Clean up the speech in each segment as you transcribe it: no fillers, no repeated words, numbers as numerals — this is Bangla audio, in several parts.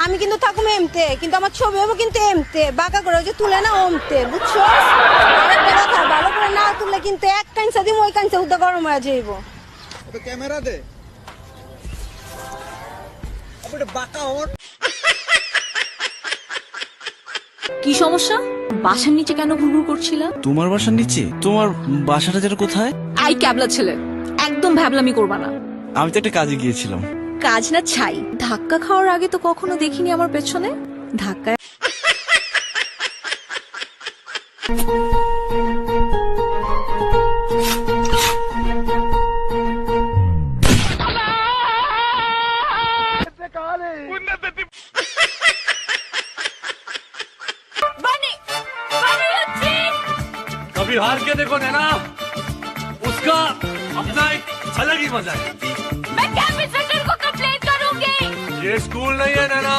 আমি কিন্তু থাকুম এমতে, কিন্তু আমার ছবি হবে কিন্তু এমতে, বাঁকা করে যে তুলে না ওমতে, বুঝছো? আরেকটা কথা, ভালো করে না তুললে কিন্তু এক কাঞ্চা দিম, ওই কাঞ্চা উদ্দা গরম হয়ে যাইব। তো ক্যামেরা দে আপনি বাঁকা ওর। কি সমস্যা? বাসার নিচে কেন ঘুরঘুর করছিলা? তোমার বাসার নিচে? তোমার বাসাটা যেটা কোথায়? আই ক্যাবলা ছেলে, একদম ভ্যাবলামি করবা না। আমি তো একটা কাজে গিয়েছিলাম। কাজ না ছাই। ধাক্কা খাওয়ার আগে তো কখনো দেখিনি আমার পেছনে ধাক্কা। कभी हार के देखो नैना, उसका अपना एक अलग ही मजा है। मैं कैब इंस्पेक्टर को कंप्लेंट करूंगी। ये स्कूल नहीं है नैना।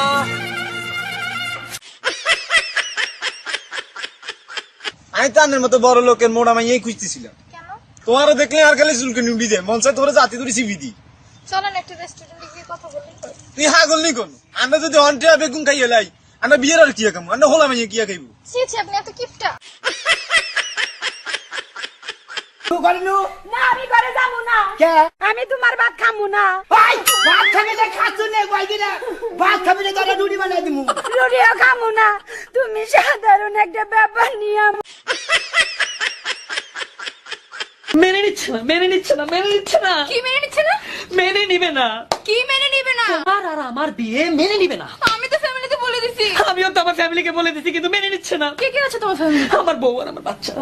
আমি তানের মতো বড় লোকের মোড় আমি এই খুঁজতেছিলাম। তোমারও দেখলে আর খালি চুলকে উঠি দেয়, মন চায় তোরা জাতি ধরে সিবি দি। চলেন একটা রেস্টুরেন্টে গিয়ে কথা বলি। তুই হাগল নি কোন? আমরা যদি অন্টিয়া বেগুন খাইয়ে লাই, আমরা বিয়ের আর কিয়া খামু? আমরা হলাম কিয়া খাইবো? ছি ছি, আপনি এত কিপটা। না, আমি ঘরে যাবো না। আমি তোমার ভাত খামু না। রুটিও খামু না। তুমি সাধারণ একটা ব্যাপার নিয়ে মেনে নিচ্ছে না, মেনে নিচ্ছে না, মেনে নিচ্ছে না। কি মেনে নিচ্ছে না? মেনে নিবে না। কি মেনে নিবে না? তোমার আর আমার বিয়ে মেনে নিবে না। আমি তো ফ্যামিলিতে বলে দিছি। আমিও তো আমার ফ্যামিলিকে বলে দিছি, কিন্তু মেনে নিচ্ছে না। কে কে আছে তোমার ফ্যামিলি? আমার বউ আর আমার বাচ্চা।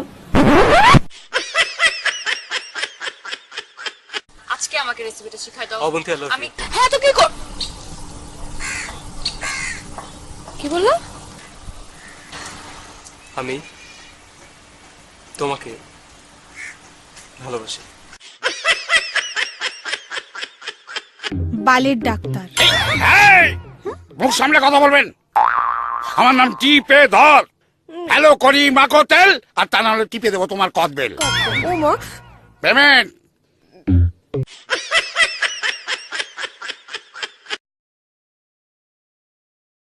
আজকে আমাকে রেসিপিটা শিখাই দাও। অবন্তি আলো। আমি হ্যাঁ তো কি কর? কি বললা? আমি তোমাকে ভালোবাসি। বালের ডাক্তার। মুখ সামনে কথা বলবেন। আমার নাম টিপে ধর। হ্যালো করি মাখো তেল, আর তা না হলে টিপে দেবো তোমার কদবেল। ওমা পেমেন্ট।